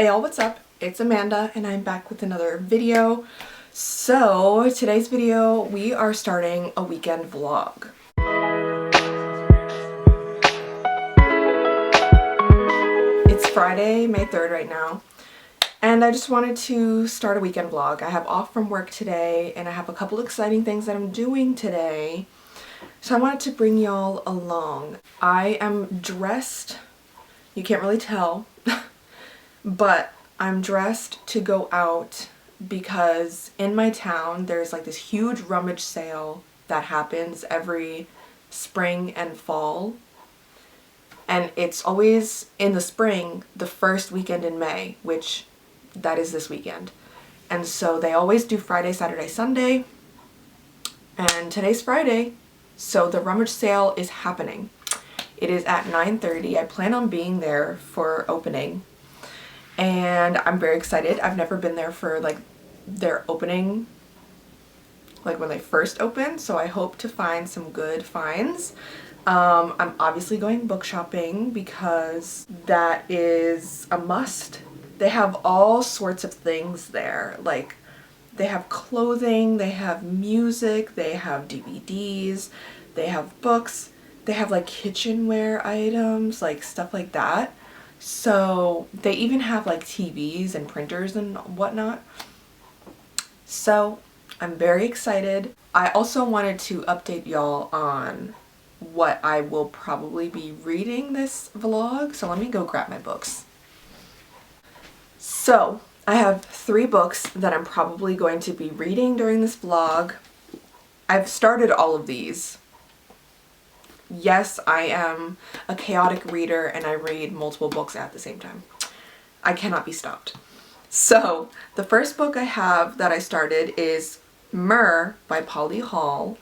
Hey y'all, what's up? It's Amanda and I'm back with another video. So today's video, we are starting a weekend vlog. It's Friday, May 3rd right now, and I just wanted to start a weekend vlog. I have off from work today and I have a couple exciting things that I'm doing today. So I wanted to bring y'all along. I am dressed, you can't really tell, but I'm dressed to go out because in my town there's like this huge rummage sale that happens every spring and fall. And it's always in the spring, the first weekend in May, which that is this weekend. And so they always do Friday, Saturday, Sunday. And today's Friday, so the rummage sale is happening. It is at 9:30. I plan on being there for opening. And I'm very excited. I've never been there for like their opening, like when they first opened, so I hope to find some good finds. I'm obviously going book shopping because that is a must. They have all sorts of things there. Like they have clothing, they have music, they have DVDs, they have books, they have like kitchenware items, like stuff like that. So they even have like TVs and printers and whatnot. So I'm very excited. I also wanted to update y'all on what I will probably be reading this vlog. So let me go grab my books. So I have 3 books that I'm probably going to be reading during this vlog. I've started all of these. Yes, I am a chaotic reader and I read multiple books at the same time. I cannot be stopped. So the first book I have that I started is Myrrh by Polly Hall.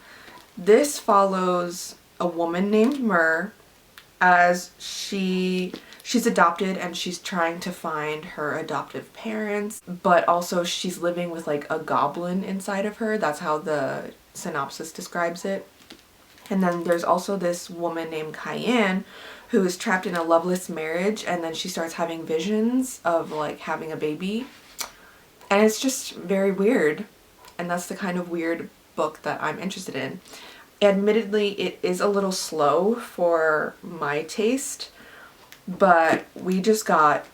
This follows a woman named Myrrh as she's adopted and she's trying to find her adoptive parents, but also she's living with like a goblin inside of her. That's how the synopsis describes it. And then there's also this woman named Cayenne who is trapped in a loveless marriage, and then she starts having visions of like having a baby. And it's just very weird. And that's the kind of weird book that I'm interested in. Admittedly, it is a little slow for my taste, but we just got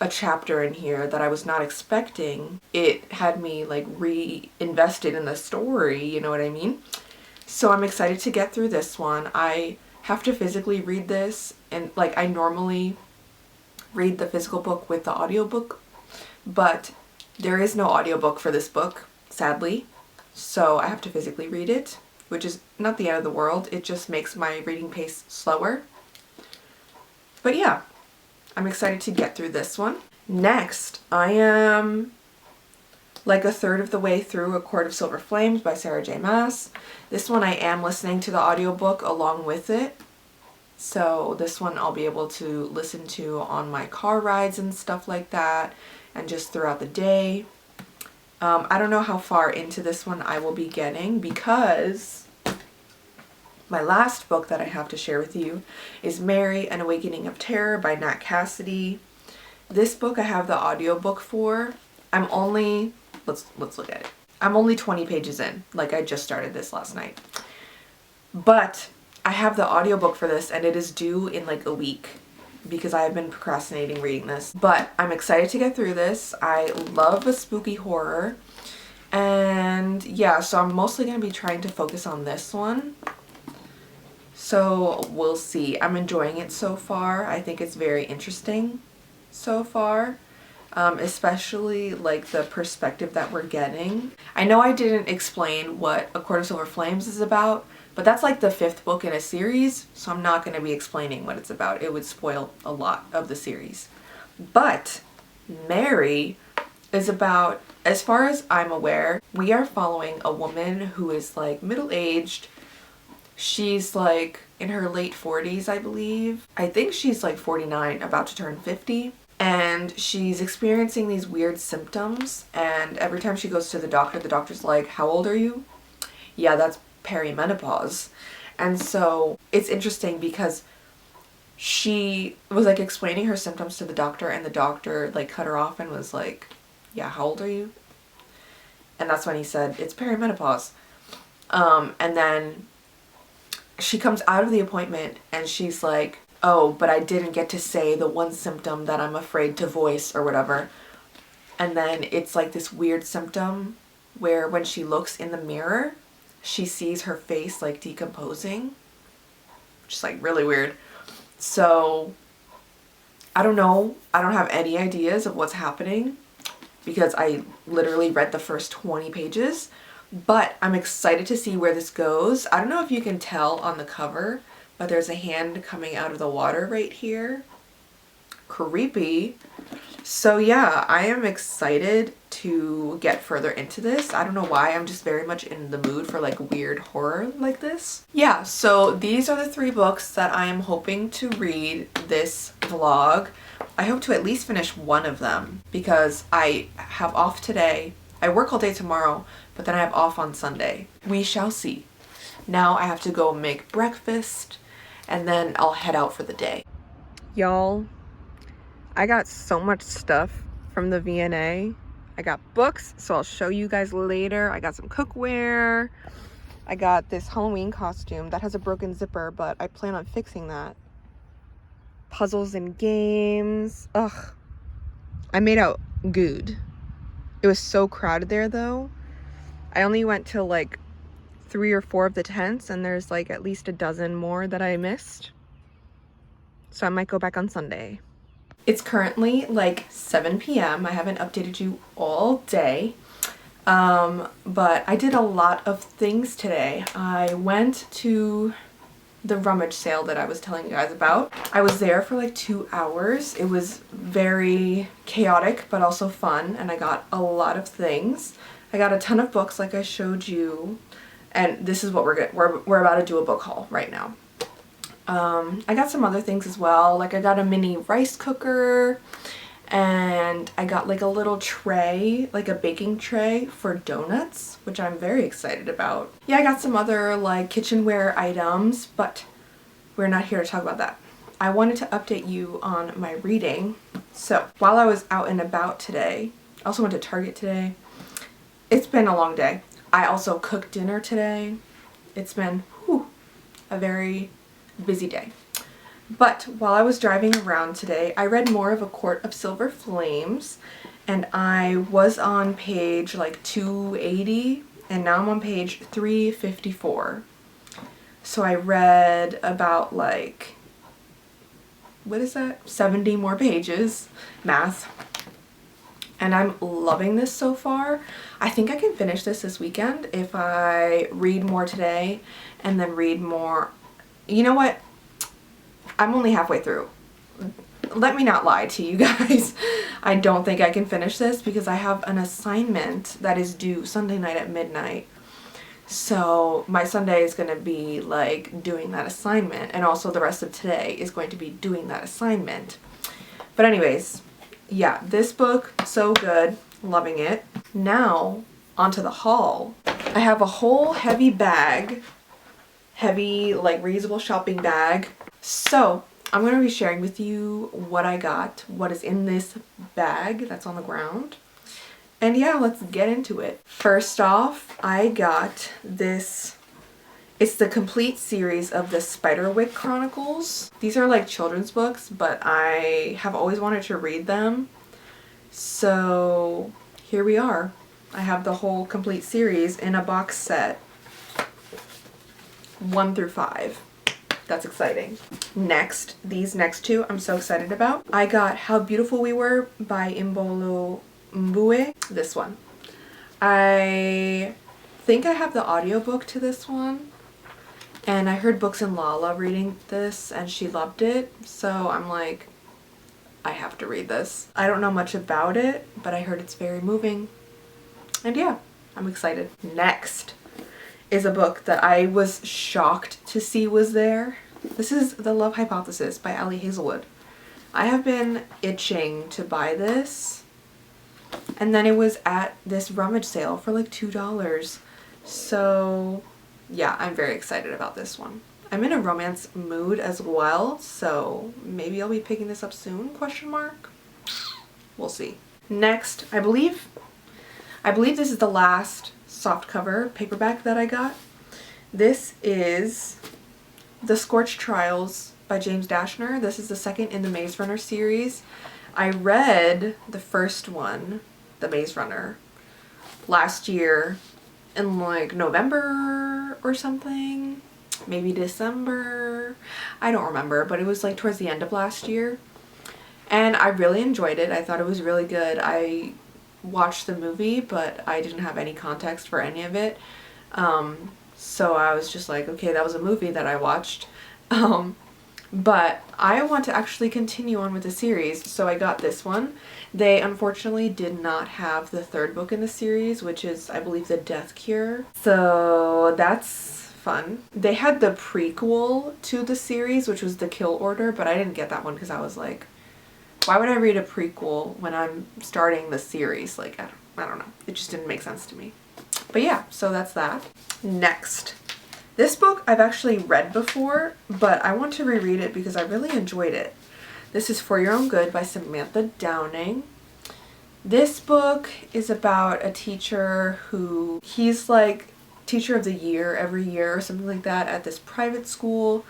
a chapter in here that I was not expecting. It had me like reinvested in the story, you know what I mean? So I'm excited to get through this one. I have to physically read this, and like I normally read the physical book with the audiobook, but there is no audiobook for this book, sadly. So I have to physically read it, which is not the end of the world. It just makes my reading pace slower. But yeah, I'm excited to get through this one. Next, I am like a third of the way through A Court of Silver Flames by Sarah J. Maas. This one I am listening to the audiobook along with it. So this one I'll be able to listen to on my car rides and stuff like that, and just throughout the day. I don't know how far into this one I will be getting because my last book that I have to share with you is Mary, An Awakening of Terror by Nat Cassidy. This book I have the audiobook for. I'm only, let's look at it. I'm only 20 pages in, like I just started this last night. But I have the audiobook for this and it is due in like a week because I have been procrastinating reading this. But I'm excited to get through this. I love a spooky horror. And yeah, so I'm mostly going to be trying to focus on this one. So we'll see. I'm enjoying it so far. I think it's very interesting so far. Especially like the perspective that we're getting. I know I didn't explain what A Court of Silver Flames is about, but that's like the 5th book in a series, so I'm not going to be explaining what it's about. It would spoil a lot of the series. But Mary is about, as far as I'm aware, we are following a woman who is like middle-aged. She's like in her late 40s, I believe. I think she's like 49, about to turn 50. And she's experiencing these weird symptoms, and every time she goes to the doctor's like, how old are you? Yeah, that's perimenopause. And so it's interesting because she was like explaining her symptoms to the doctor, and the doctor like cut her off and was like, yeah, how old are you? And that's when he said, it's perimenopause. And then she comes out of the appointment and she's like, oh, but I didn't get to say the one symptom that I'm afraid to voice or whatever. And then it's like this weird symptom where when she looks in the mirror, she sees her face like decomposing. Just like really weird. So I don't know. I don't have any ideas of what's happening because I literally read the first 20 pages, but I'm excited to see where this goes. I don't know if you can tell on the cover, but there's a hand coming out of the water right here. Creepy. So yeah, I am excited to get further into this. I don't know why, I'm just very much in the mood for like weird horror like this. Yeah, so these are the 3 books that I am hoping to read this vlog. I hope to at least finish one of them because I have off today. I work all day tomorrow, but then I have off on Sunday. We shall see. Now I have to go make breakfast and then I'll head out for the day. Y'all, I got so much stuff from the V&A. I got books, so I'll show you guys later. I got some cookware. I got this Halloween costume that has a broken zipper, but I plan on fixing that. Puzzles and games. Ugh. I made out good. It was so crowded there though. I only went to like 3 or 4 of the tents and there's like at least a dozen more that I missed. So I might go back on Sunday. It's currently like 7 p.m. I haven't updated you all day, but I did a lot of things today. I went to the rummage sale that I was telling you guys about. I was there for like 2 hours. It was very chaotic, but also fun, and I got a lot of things. I got a ton of books like I showed you, and this is what we're about to do a book haul right now. I got some other things as well, like I got a mini rice cooker and I got like a little tray, like a baking tray for donuts, which I'm very excited about. Yeah, I got some other like kitchenware items, but we're not here to talk about that. I wanted to update you on my reading. So while I was out and about today, I also went to Target today. It's been a long day. I also cooked dinner today. It's been a very busy day. But while I was driving around today, I read more of A Court of Silver Flames, and I was on page like 280 and now I'm on page 354. So I read about like, what is that? 70 more pages, math. And I'm loving this so far. I think I can finish this weekend if I read more today and then read more. You know what? I'm only halfway through. Let me not lie to you guys. I don't think I can finish this because I have an assignment that is due Sunday night at midnight. So my Sunday is going to be like doing that assignment, and also the rest of today is going to be doing that assignment. But anyways, yeah, this book, so good. Loving it. Now, onto the haul. I have a whole heavy bag. Heavy, like, reusable shopping bag. So I'm going to be sharing with you what I got, what is in this bag that's on the ground. And yeah, let's get into it. First off, I got this. It's the complete series of the Spiderwick Chronicles. These are like children's books, but I have always wanted to read them. So here we are. I have the whole complete series in a box set. 1 through 5. That's exciting. Next, these next 2 I'm so excited about. I got How Beautiful We Were by Imbolo Mbue. This one. I think I have the audiobook to this one. And I heard Books and Lala reading this and she loved it. So I'm like, I have to read this. I don't know much about it, but I heard it's very moving. And yeah, I'm excited. Next is a book that I was shocked to see was there. This is The Love Hypothesis by Ali Hazelwood. I have been itching to buy this, and then it was at this rummage sale for like $2. So yeah, I'm very excited about this one. I'm in a romance mood as well, so maybe I'll be picking this up soon, question mark? We'll see. Next, I believe this is the last softcover paperback that I got. This is The Scorched Trials by James Dashner. This is the second in the Maze Runner series. I read the first one, The Maze Runner, last year in like November or something, maybe December. I don't remember, but it was like towards the end of last year. And I really enjoyed it. I thought it was really good. I watched the movie, but I didn't have any context for any of it. So I was just like, okay, that was a movie that I watched. But I want to actually continue on with the series, so I got this one. They unfortunately did not have the third book in the series, which is, I believe, The Death Cure. So that's fun. They had the prequel to the series, which was The Kill Order, but I didn't get that one because I was like, why would I read a prequel when I'm starting the series? Like, I don't know. It just didn't make sense to me. But yeah, so that's that. Next. This book I've actually read before, but I want to reread it because I really enjoyed it. This is For Your Own Good by Samantha Downing. This book is about a teacher who, he's like teacher of the year every year or something like that at this private school.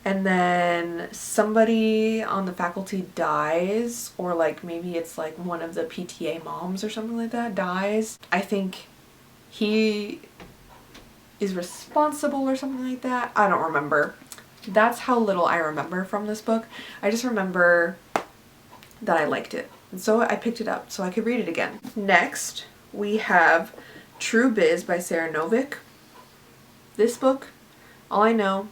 And then somebody on the faculty dies, or like maybe it's like one of the PTA moms or something like that dies. I think he is responsible or something like that. I don't remember. That's how little I remember from this book. I just remember that I liked it. And so I picked it up so I could read it again. Next, we have True Biz by Sarah Novick. This book, all I know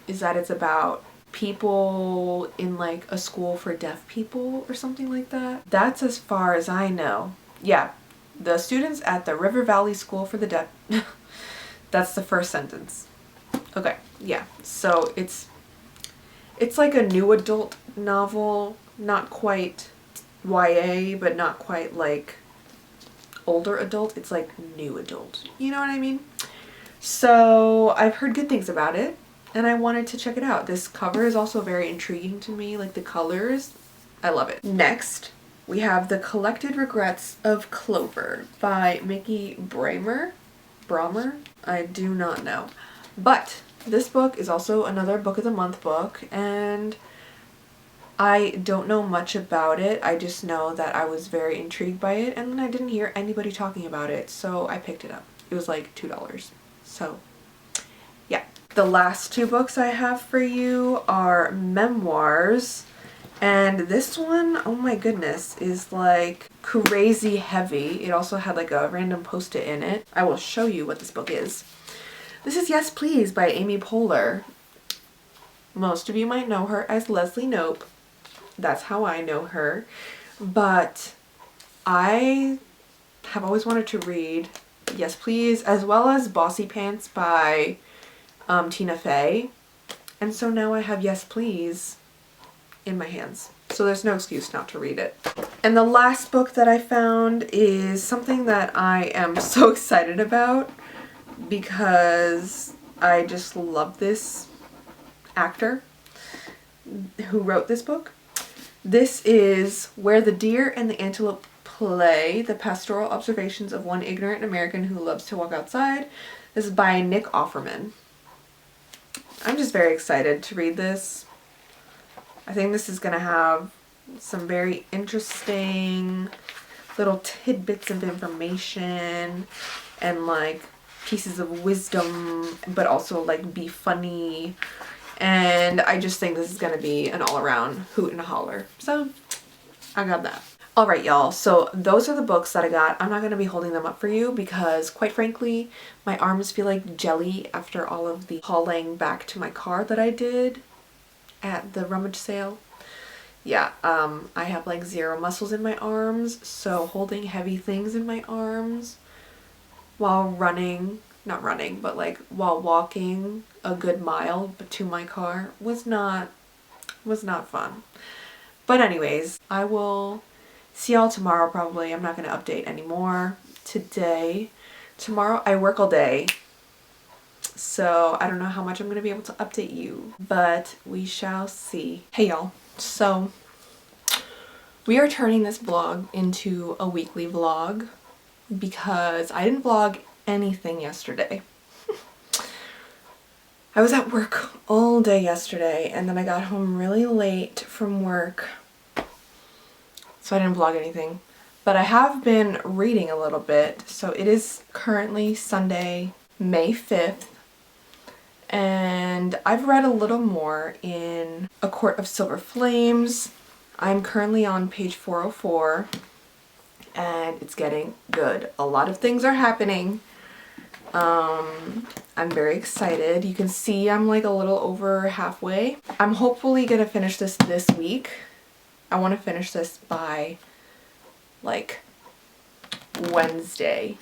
is that it's about people in like a school for deaf people or something like that. That's as far as I know. Yeah, the students at the River Valley School for the Deaf. That's the first sentence. Okay, yeah. So it's like a new adult novel, not quite YA, but not quite like older adult. It's like new adult. You know what I mean? So I've heard good things about it, and I wanted to check it out. This cover is also very intriguing to me, like the colors. I love it. Next, we have The Collected Regrets of Clover by Mickey Brahmer. I do not know. But this book is also another Book of the Month book, and I don't know much about it. I just know that I was very intrigued by it, and then I didn't hear anybody talking about it, so I picked it up. It was like $2. So, yeah. The last two books I have for you are memoirs. And this one, oh my goodness, is like crazy heavy. It also had like a random post-it in it. I will show you what this book is. This is Yes Please by Amy Poehler. Most of you might know her as Leslie Knope. That's how I know her. But I have always wanted to read Yes Please, as well as Bossy Pants by Tina Fey. And so now I have Yes Please in my hands. So there's no excuse not to read it. And the last book that I found is something that I am so excited about because I just love this actor who wrote this book. This is Where the Deer and the Antelope Play, the pastoral observations of one ignorant American who loves to walk outside. This is by Nick Offerman. I'm just very excited to read this. I think this is going to have some very interesting little tidbits of information and like pieces of wisdom, but also like be funny. And I just think this is going to be an all-around hoot and holler. So I got that. Alright y'all, so those are the books that I got. I'm not going to be holding them up for you because quite frankly my arms feel like jelly after all of the hauling back to my car that I did at the rummage sale. Yeah, I have like zero muscles in my arms, so holding heavy things in my arms while running, not running, but like while walking a good mile to my car was not fun. But anyways, I will see y'all tomorrow probably. I'm not going to update anymore today. Tomorrow I work all day. so I don't know how much I'm gonna be able to update you, but we shall see. Hey y'all, so we are turning this vlog into a weekly vlog because I didn't vlog anything yesterday. I was at work all day yesterday and then I got home really late from work, so I didn't vlog anything. But I have been reading a little bit, so it is currently Sunday, May 5th, and I've read a little more in A Court of Silver Flames. I'm currently on page 404 and it's getting good. A lot of things are happening. I'm very excited. You can see I'm like a little over halfway. I'm hopefully gonna finish this week. I want to finish this by like Wednesday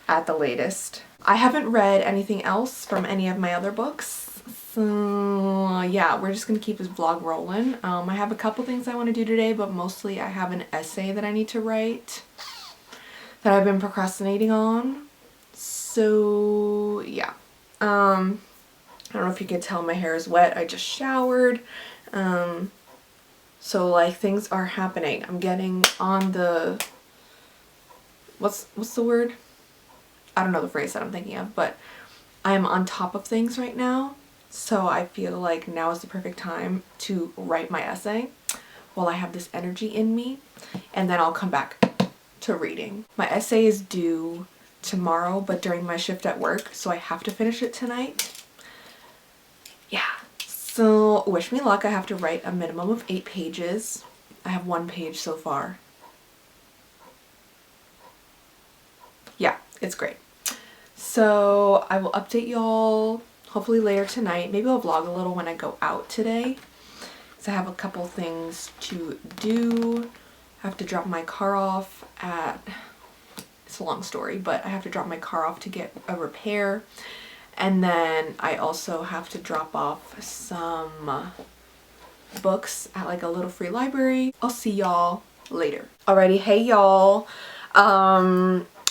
at the latest. I haven't read anything else from any of my other books, so yeah, we're just gonna keep this vlog rolling. I have a couple things I want to do today, but mostly I have an essay that I need to write that I've been procrastinating on. So yeah, I don't know if you can tell my hair is wet. I just showered. So like things are happening. I'm getting on the, what's the word? I don't know the phrase that I'm thinking of, but I'm on top of things right now. So I feel like now is the perfect time to write my essay while I have this energy in me, and then I'll come back to reading. My essay is due tomorrow, but during my shift at work, so I have to finish it tonight. Yeah. So wish me luck. I have to write a minimum of 8 pages. I have 1 page so far. Yeah, it's great. So I will update y'all hopefully later tonight. Maybe I'll vlog a little when I go out today, because I have a couple things to do. I have to drop my car off at, it's a long story, but I have to drop my car off to get a repair. And then I also have to drop off some books at like a little free library. I'll see y'all later. Alrighty, hey y'all.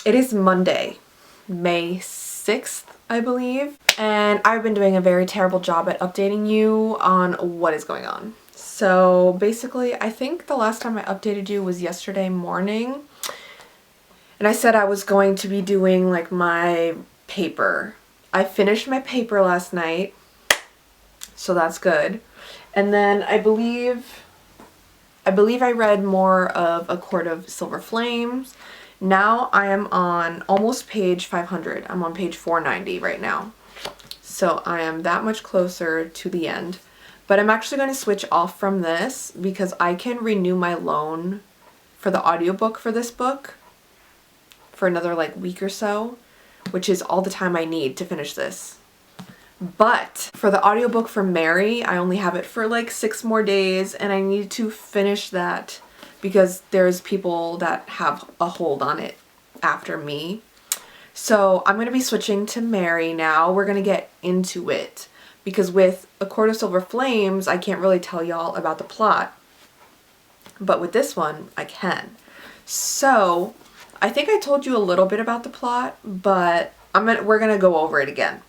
It is Monday, May 6th, I believe. And I've been doing a very terrible job at updating you on what is going on. So basically, I think the last time I updated you was yesterday morning. And I said I was going to be doing like my paper. I finished my paper last night, so that's good. And then I believe I read more of A Court of Silver Flames. Now I am on almost page 500. I'm on page 490 right now. So I am that much closer to the end. But I'm actually going to switch off from this because I can renew my loan for the audiobook for this book for another like week or so, which is all the time I need to finish this. But for the audiobook for Mary, I only have it for like 6 more days, and I need to finish that because there's people that have a hold on it after me. So I'm going to be switching to Mary now. We're going to get into it because with A Court of Silver Flames, I can't really tell y'all about the plot. But with this one, I can. So I think I told you a little bit about the plot, but we're gonna go over it again.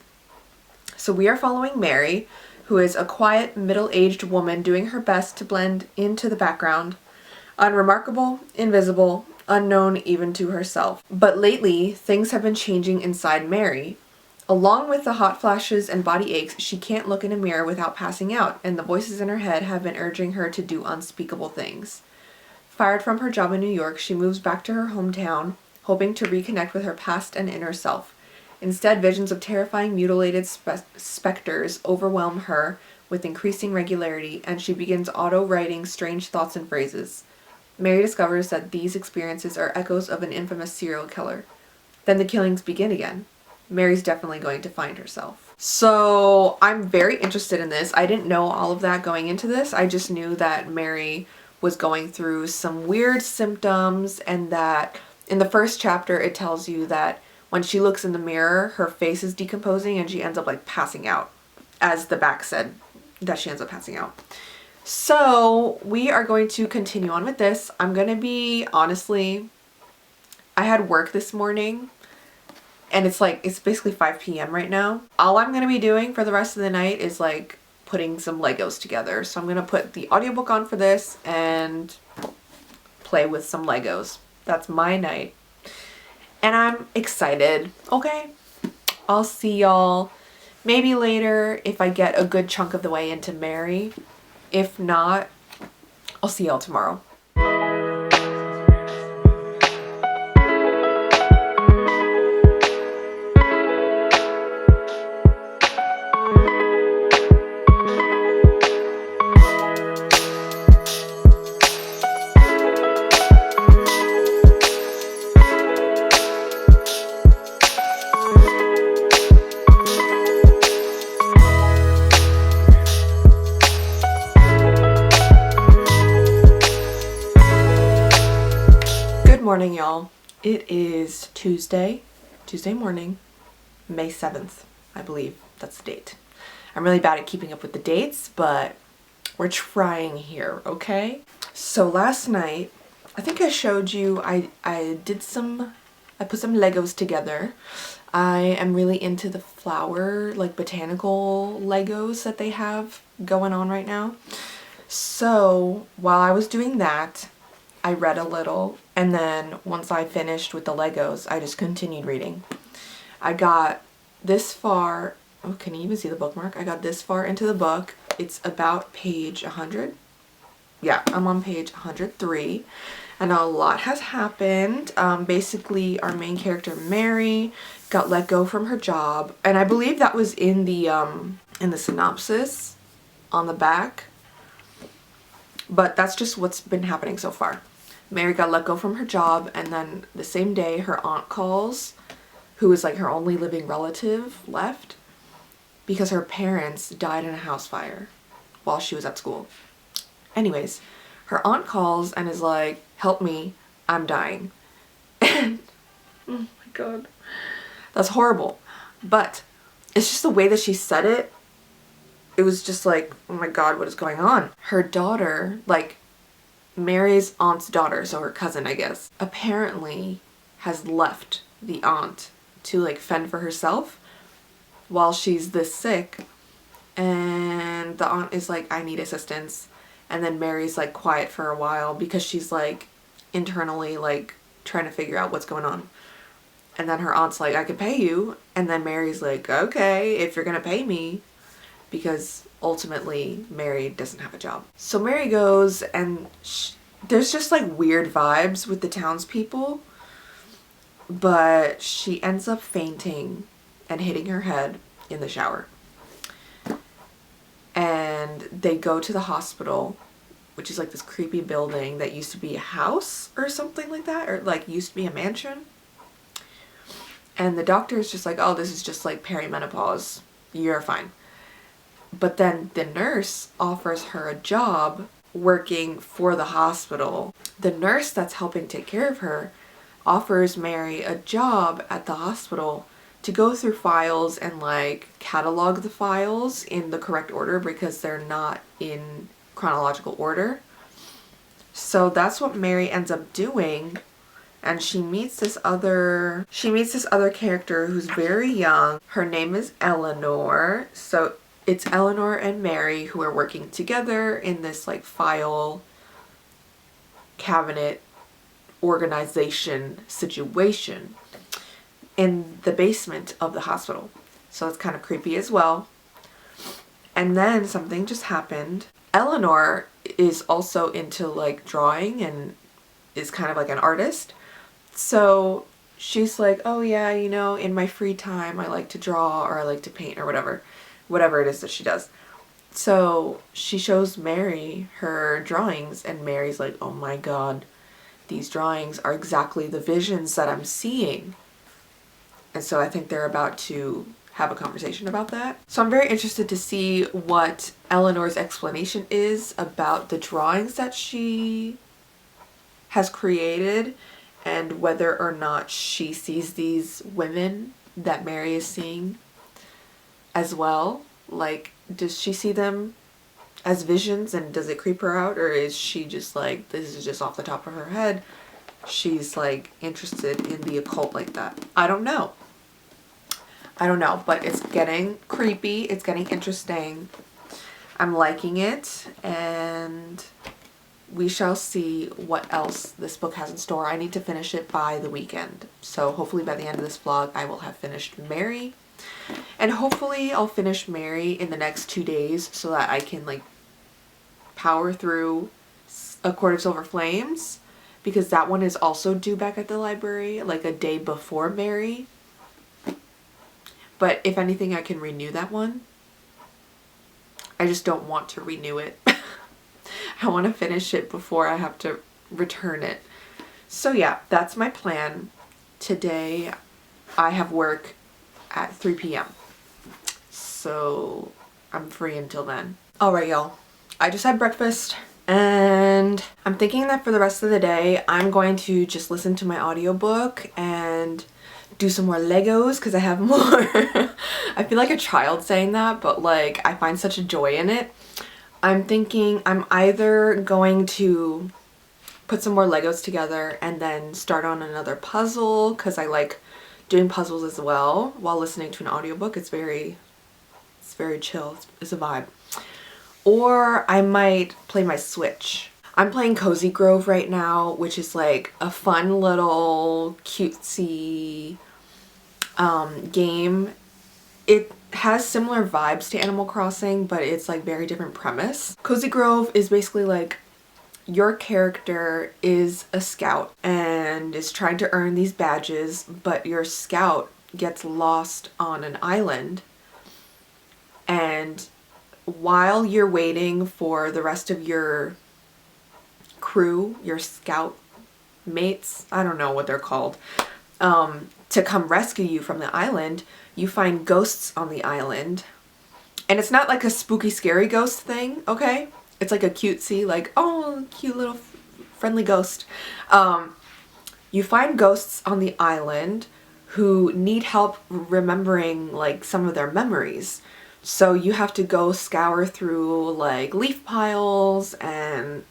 So we are following Mary, who is a quiet, middle-aged woman doing her best to blend into the background. Unremarkable, invisible, unknown even to herself. But lately, things have been changing inside Mary. Along with the hot flashes and body aches, she can't look in a mirror without passing out, and the voices in her head have been urging her to do unspeakable things. Fired from her job in New York, she moves back to her hometown, hoping to reconnect with her past and inner self. Instead, visions of terrifying mutilated specters overwhelm her with increasing regularity, and she begins auto-writing strange thoughts and phrases. Mary discovers that these experiences are echoes of an infamous serial killer. Then the killings begin again. Mary's definitely going to find herself. So I'm very interested in this. I didn't know all of that going into this. I just knew that Mary was going through some weird symptoms, and that in the first chapter it tells you that when she looks in the mirror, her face is decomposing and she ends up like passing out, as the back said that she ends up passing out. So we are going to continue on with this. I'm gonna be honestly, I had work this morning And it's basically 5 p.m. right now. All I'm gonna be doing for the rest of the night is like putting some Legos together. So I'm gonna put the audiobook on for this and play with some Legos. That's my night. And I'm excited. Okay. I'll see y'all maybe later if I get a good chunk of the way into Mary. If not, I'll see y'all tomorrow. Morning, y'all. It is Tuesday morning, May 7th, I believe that's the date. I'm really bad at keeping up with the dates, but we're trying here, okay? So last night, I think I showed you, I put some Legos together. I am really into the flower, like botanical Legos that they have going on right now. So while I was doing that, I read a little, and then once I finished with the Legos, I just continued reading. I got this far, oh, can you even see the bookmark? I got this far into the book. It's about page 100. Yeah, I'm on page 103, and a lot has happened. Basically, our main character, Mary, got let go from her job, and I believe that was in the synopsis on the back. But that's just what's been happening so far. Mary got let go from her job, and then the same day her aunt calls, who is like her only living relative left, because her parents died in a house fire while she was at school. Anyways, her aunt calls and is like, help me, I'm dying. And oh my god, that's horrible. But it's just the way that she said it. It was just like, oh my god, what is going on? Her daughter, like Mary's aunt's daughter, so her cousin, I guess, apparently has left the aunt to like fend for herself while she's this sick. And the aunt is like, I need assistance. And then Mary's like quiet for a while because she's like internally like trying to figure out what's going on. And then her aunt's like, I could pay you. And then Mary's like, okay, if you're gonna pay me. Because ultimately Mary doesn't have a job. So Mary goes, and there's just like weird vibes with the townspeople, but she ends up fainting and hitting her head in the shower. And they go to the hospital, which is like this creepy building that used to be a house or something like that, or like used to be a mansion. And the doctor is just like, oh, this is just like perimenopause, you're fine. But then the nurse offers her a job working for the hospital. The nurse that's helping take care of her offers Mary a job at the hospital to go through files and like catalog the files in the correct order because they're not in chronological order. So that's what Mary ends up doing. And she meets this other character who's very young. Her name is Eleanor. So it's Eleanor and Mary who are working together in this like file cabinet organization situation in the basement of the hospital. So it's kind of creepy as well. And then something just happened. Eleanor is also into like drawing and is kind of like an artist. So she's like, oh yeah, you know, in my free time I like to draw or I like to paint or whatever it is that she does. So she shows Mary her drawings, and Mary's like, oh my god, these drawings are exactly the visions that I'm seeing. And so I think they're about to have a conversation about that. So I'm very interested to see what Eleanor's explanation is about the drawings that she has created, and whether or not she sees these women that Mary is seeing as well. Like, does she see them as visions, and does it creep her out, or is she just like, this is just off the top of her head, she's like interested in the occult like that? I don't know. I don't know, but it's getting creepy. It's getting interesting. I'm liking it, and we shall see what else this book has in store. I need to finish it by the weekend. So hopefully by the end of this vlog, I will have finished Mary. And hopefully I'll finish Mary in the next 2 days so that I can like power through A Court of Silver Flames, because that one is also due back at the library like a day before Mary. But if anything, I can renew that one. I just don't want to renew it. I want to finish it before I have to return it. So yeah, that's my plan. Today I have work at 3 p.m. So I'm free until then. Alright y'all, I just had breakfast and I'm thinking that for the rest of the day I'm going to just listen to my audiobook and do some more Legos because I have more. I feel like a child saying that, but like I find such a joy in it. I'm thinking I'm either going to put some more Legos together and then start on another puzzle, because I like doing puzzles as well while listening to an audiobook. It's very chill. It's a vibe. Or I might play my Switch. I'm playing Cozy Grove right now, which is like a fun little cutesy game. It has similar vibes to Animal Crossing, but it's like very different premise. Cozy Grove is basically like your character is a scout and is trying to earn these badges, but your scout gets lost on an island, and while you're waiting for the rest of your crew, your scout mates, I don't know what they're called, to come rescue you from the island, you find ghosts on the island. And it's not like a spooky scary ghost thing, okay? It's like a cutesy, like, oh, cute little friendly ghost. You find ghosts on the island who need help remembering like some of their memories. So you have to go scour through like leaf piles and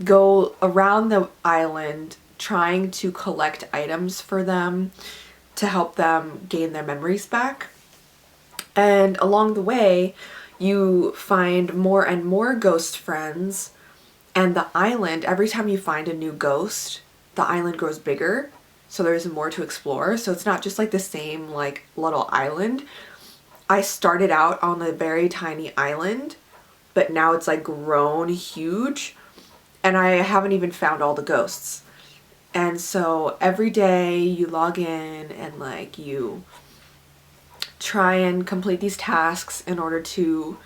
go around the island trying to collect items for them to help them gain their memories back. And along the way, you find more and more ghost friends, and the island, every time you find a new ghost, the island grows bigger, so there's more to explore. So it's not just like the same like little island. I started out on a very tiny island, but now it's like grown huge, and I haven't even found all the ghosts. And so every day you log in and like you try and complete these tasks in order to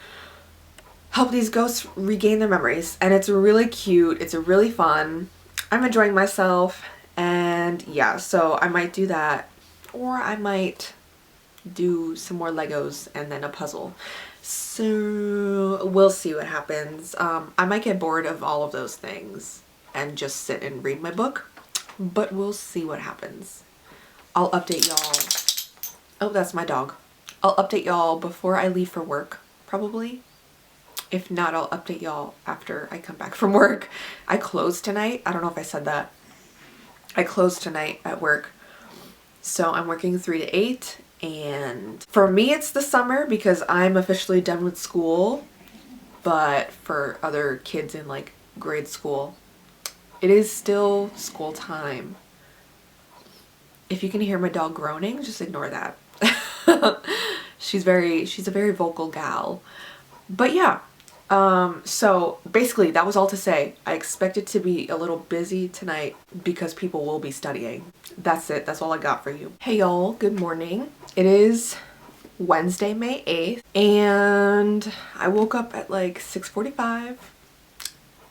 help these ghosts regain their memories. And it's really cute. It's really fun. I'm enjoying myself. And yeah, so I might do that, or I might do some more Legos and then a puzzle. So we'll see what happens. I might get bored of all of those things and just sit and read my book, but we'll see what happens. I'll update y'all. Oh, that's my dog. I'll update y'all before I leave for work, probably. If not, I'll update y'all after I come back from work. I close tonight. I don't know if I said that. I close tonight at work. So I'm working 3 to 8. And for me, it's the summer because I'm officially done with school. But for other kids in like grade school, it is still school time. If you can hear my dog groaning, just ignore that. She's a very vocal gal. But yeah, so basically that was all to say. I expect it to be a little busy tonight because people will be studying. That's it. That's all I got for you. Hey y'all, good morning. It is Wednesday, May 8th, and I woke up at like 6:45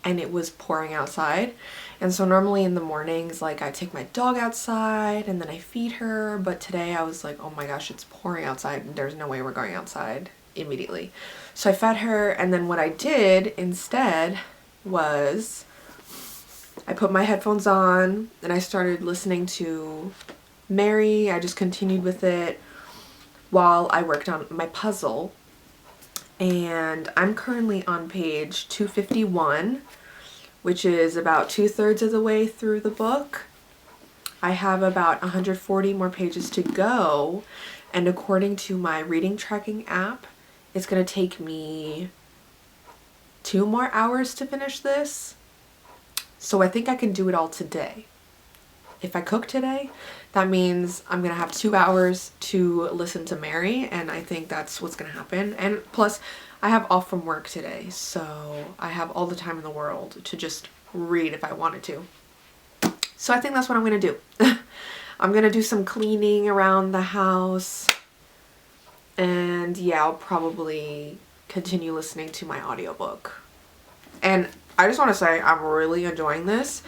and it was pouring outside. And so normally in the mornings, like I take my dog outside and then I feed her, but today I was like, oh my gosh, it's pouring outside and there's no way we're going outside immediately. So I fed her, and then what I did instead was I put my headphones on and I started listening to Mary. I just continued with it while I worked on my puzzle. And I'm currently on page 251, which is about 2/3 of the way through the book. I have about 140 more pages to go, And according to my reading tracking app, it's going to take me 2 more hours to finish this. So I think I can do it all today. If I cook today, that means I'm going to have 2 hours to listen to Mary, and I think that's what's going to happen. And plus, I have off from work today, so I have all the time in the world to just read if I wanted to. So I think that's what I'm going to do. I'm going to do some cleaning around the house, and yeah, I'll probably continue listening to my audiobook. And I just want to say I'm really enjoying this.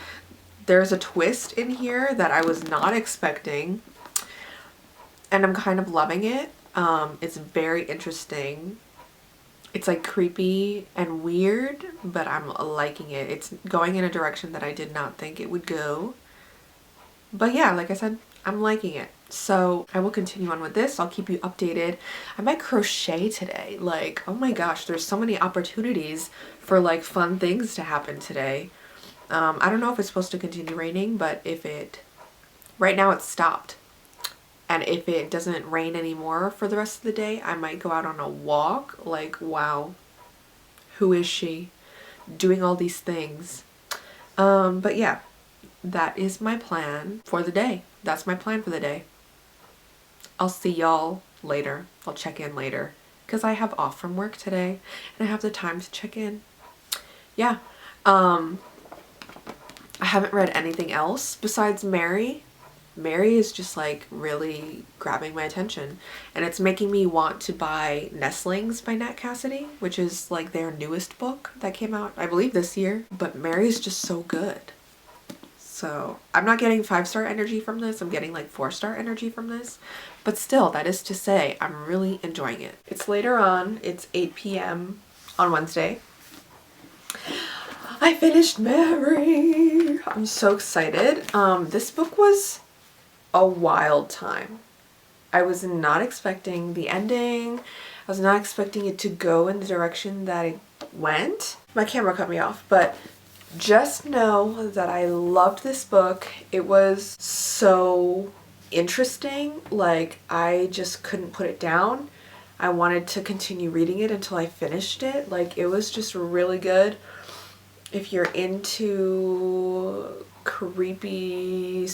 There's a twist in here that I was not expecting, and I'm kind of loving it. It's very interesting. It's like creepy and weird, but I'm liking it. It's going in a direction that I did not think it would go. But yeah, like I said, I'm liking it. So I will continue on with this. I'll keep you updated. I might crochet today. Like, oh my gosh, there's so many opportunities for like fun things to happen today. I don't know if it's supposed to continue raining, but right now it's stopped. And if it doesn't rain anymore for the rest of the day, I might go out on a walk. Like, wow, who is she doing all these things? But yeah, that is my plan for the day. That's my plan for the day. I'll see y'all later. I'll check in later because I have off from work today and I have the time to check in. Yeah. I haven't read anything else besides Mary. Mary is just like really grabbing my attention, and it's making me want to buy Nestlings by Nat Cassidy, which is like their newest book that came out, I believe, this year. But Mary is just so good. So I'm not getting 5-star energy from this. I'm getting like 4-star energy from this. But still, that is to say, I'm really enjoying it. It's later on. It's 8 p.m. on Wednesday. I finished Mary. I'm so excited. This book was a wild time. I was not expecting the ending. I was not expecting it to go in the direction that it went. My camera cut me off, but just know that I loved this book. It was so interesting. Like, I just couldn't put it down. I wanted to continue reading it until I finished it. Like, it was just really good. If you're into creepy,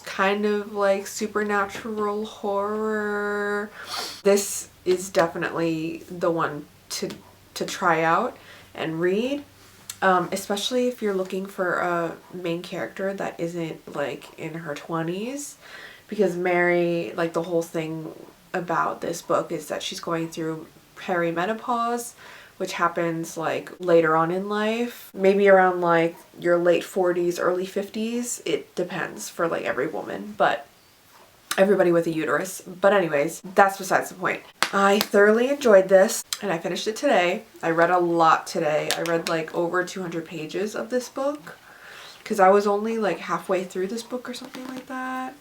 kind of like supernatural horror, this is definitely the one to try out and read. Especially if you're looking for a main character that isn't like in her 20s, because Mary, like the whole thing about this book is that she's going through perimenopause, which happens like later on in life, maybe around like your late 40s, early 50s. It depends for like every woman, but everybody with a uterus. But anyways, that's besides the point. I thoroughly enjoyed this and I finished it today. I read a lot today. I read like over 200 pages of this book because I was only like halfway through this book or something like that,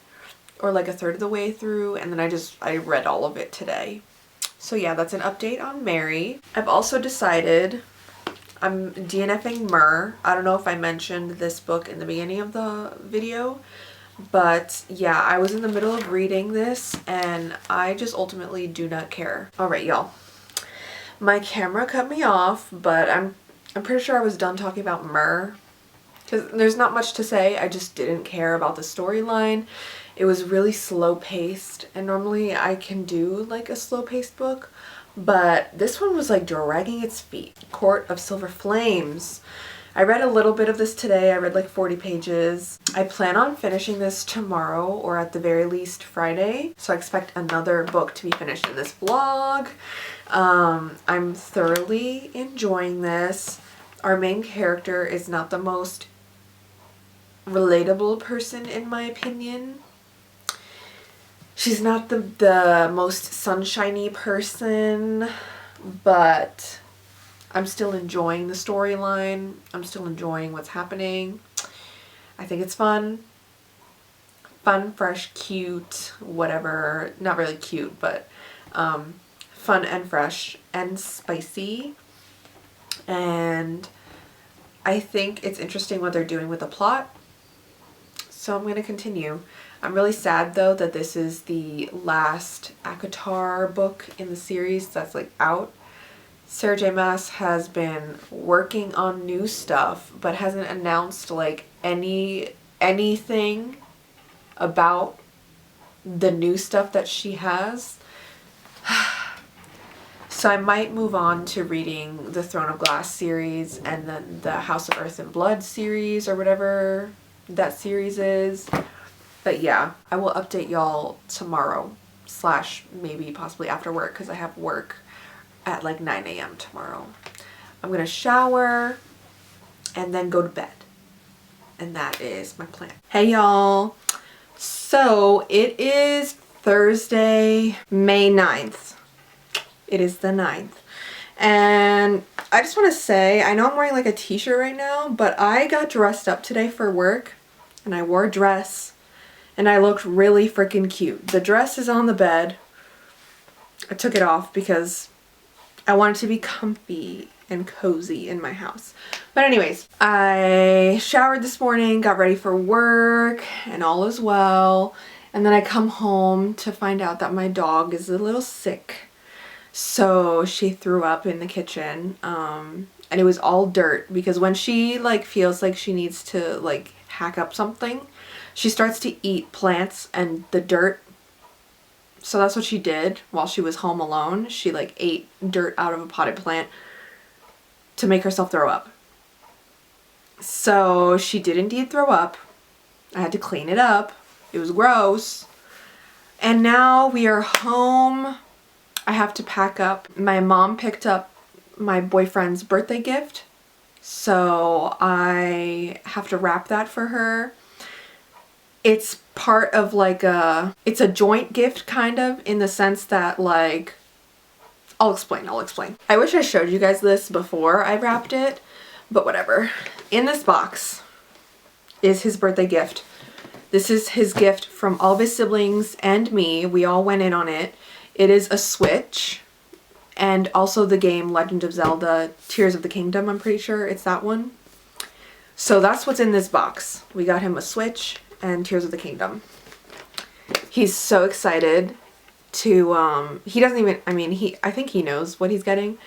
or like a third of the way through, and then I read all of it today. So yeah, that's an update on Mary. I've also decided I'm DNFing Myrrh. I don't know if I mentioned this book in the beginning of the video, but yeah, I was in the middle of reading this and I just ultimately do not care. All right, y'all. My camera cut me off, but I'm pretty sure I was done talking about Myrrh because there's not much to say. I just didn't care about the storyline. It was really slow paced, and normally I can do like a slow paced book, but this one was like dragging its feet. Court of Silver Flames. I read a little bit of this today. I read like 40 pages. I plan on finishing this tomorrow or at the very least Friday. So I expect another book to be finished in this vlog. I'm thoroughly enjoying this. Our main character is not the most relatable person in my opinion. She's not the most sunshiny person, but I'm still enjoying the storyline. I'm still enjoying what's happening. I think it's fun. Fun, fresh, cute, whatever. Not really cute, but fun and fresh and spicy. And I think it's interesting what they're doing with the plot. so I'm going to continue. I'm really sad though that this is the last ACOTAR book in the series that's like out. Sarah J Maas has been working on new stuff but hasn't announced like anything about the new stuff that she has. So I might move on to reading the Throne of Glass series and then the House of Earth and Blood series or whatever that series is. But yeah, I will update y'all tomorrow / maybe possibly after work because I have work at like 9 a.m. tomorrow. I'm gonna shower and then go to bed. And that is my plan. Hey y'all. So it is Thursday, May 9th. It is the 9th. And I just want to say, I know I'm wearing like a t-shirt right now, but I got dressed up today for work and I wore a dress and I looked really freaking cute. The dress is on the bed. I took it off because I wanted to be comfy and cozy in my house. But anyways, I showered this morning, got ready for work, and all is well. And then I come home to find out that my dog is a little sick. So she threw up in the kitchen, and it was all dirt because when she like feels like she needs to like hack up something, she starts to eat plants and the dirt. So that's what she did while she was home alone. She like ate dirt out of a potted plant to make herself throw up. So she did indeed throw up. I had to clean it up. It was gross. And now we are home. I have to pack up. My mom picked up my boyfriend's birthday gift, so I have to wrap that for her. It's part of like it's a joint gift kind of, in the sense that like, I'll explain. I wish I showed you guys this before I wrapped it, but whatever. In this box is his birthday gift. This is his gift from all of his siblings and me. We all went in on it. It is a Switch and also the game Legend of Zelda Tears of the Kingdom. I'm pretty sure it's that one. So that's what's in this box. We got him a Switch and Tears of the Kingdom. He's so excited to, he doesn't even, I mean, I think he knows what he's getting,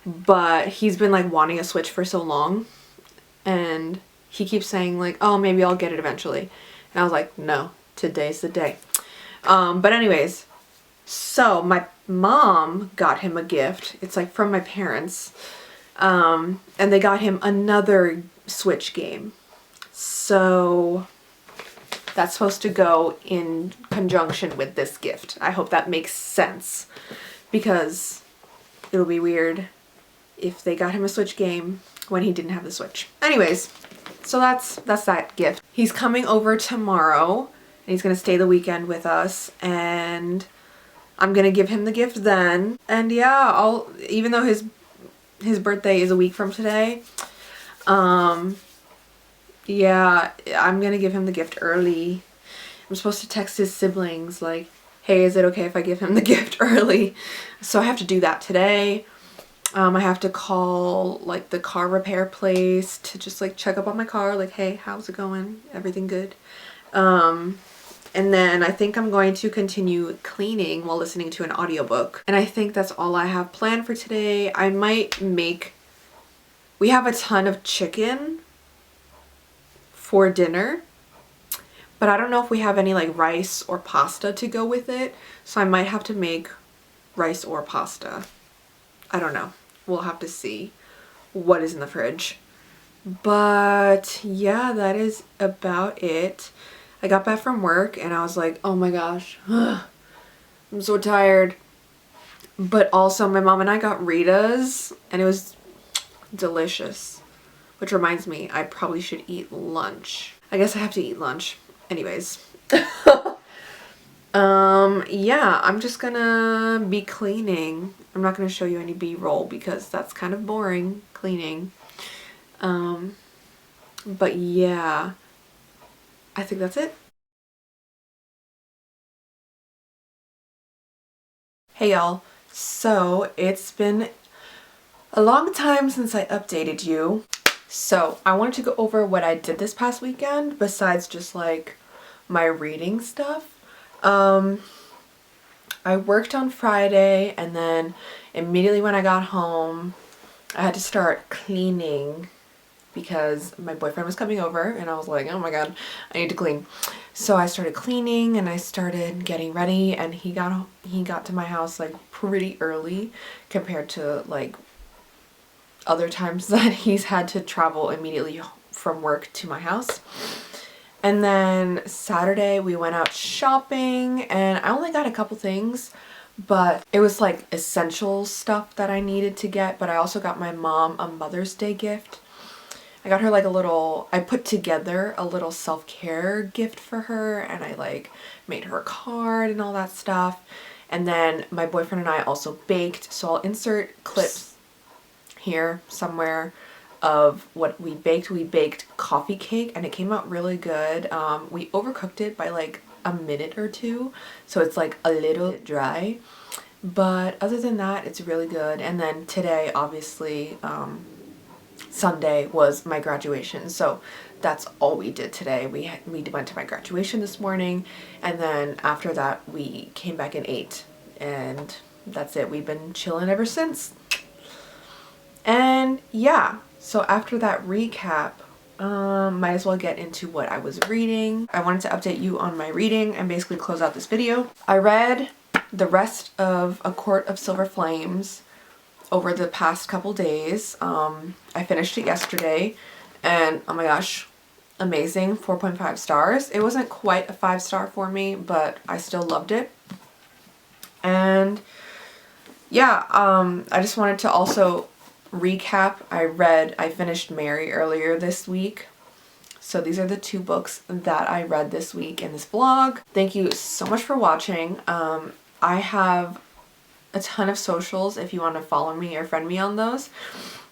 but he's been like wanting a Switch for so long, and he keeps saying like, oh, maybe I'll get it eventually. And I was like, no, today's the day. But anyways, so my mom got him a gift. It's like from my parents. And they got him another Switch game. So that's supposed to go in conjunction with this gift. I hope that makes sense, because it'll be weird if they got him a Switch game when he didn't have the Switch. Anyways, so that's that gift. He's coming over tomorrow and he's gonna stay the weekend with us, and I'm gonna give him the gift then. And yeah, even though his birthday is a week from today, yeah, I'm gonna give him the gift early. I'm supposed to text his siblings like, hey, is it okay if I give him the gift early? So I have to do that today. I have to call like the car repair place to just like check up on my car, like, hey, how's it going? Everything good? And then I think I'm going to continue cleaning while listening to an audiobook. And I think that's all I have planned for today. I might we have a ton of chicken for dinner, but I don't know if we have any like rice or pasta to go with it. So I might have to make rice or pasta. I don't know. We'll have to see what is in the fridge. But yeah, that is about it. I got back from work and I was like, oh my gosh, I'm so tired. But also my mom and I got Rita's and it was delicious. Which reminds me, I probably should eat lunch. I guess I have to eat lunch. Anyways. Yeah, I'm just gonna be cleaning. I'm not gonna show you any B-roll because that's kind of boring, cleaning. But yeah, I think that's it. Hey y'all, so it's been a long time since I updated you. So I wanted to go over what I did this past weekend, besides just like my reading stuff. I worked on Friday, and then immediately when I got home, I had to start cleaning because my boyfriend was coming over, and I was like, oh my god, I need to clean. So I started cleaning and I started getting ready, and he got to my house like pretty early compared to like other times that he's had to travel immediately from work to my house. And then Saturday we went out shopping, and I only got a couple things, but it was like essential stuff that I needed to get. But I also got my mom a Mother's Day gift. I got her like I put together a little self-care gift for her, and I like made her a card and all that stuff. And then my boyfriend and I also baked, so I'll insert clips here somewhere of what we baked. We baked coffee cake, and it came out really good. We overcooked it by like a minute or two, so it's like a little dry. But other than that, it's really good. And then today, obviously, Sunday was my graduation, so that's all we did today. We went to my graduation this morning, and then after that we came back and ate, and that's it. We've been chilling ever since. And yeah, so after that recap, might as well get into what I was reading. I wanted to update you on my reading and basically close out this video. I read the rest of A Court of Silver Flames over the past couple days. I finished it yesterday, and oh my gosh, amazing. 4.5 stars. It wasn't quite a 5-star for me, but I still loved it. And yeah, I just wanted to also recap. I finished Mary earlier this week. So these are the 2 books that I read this week in this vlog. Thank you so much for watching. I have a ton of socials if you want to follow me or friend me on those.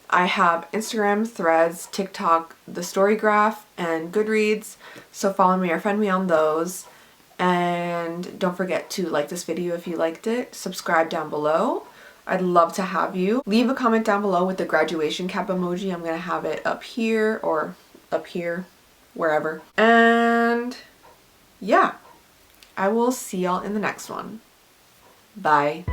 I have Instagram, Threads, TikTok, the Storygraph, and Goodreads. So follow me or friend me on those. And don't forget to like this video if you liked it. Subscribe down below. I'd love to have you. Leave a comment down below with the graduation cap emoji. I'm going to have it up here or up here, wherever. And yeah, I will see y'all in the next one. Bye.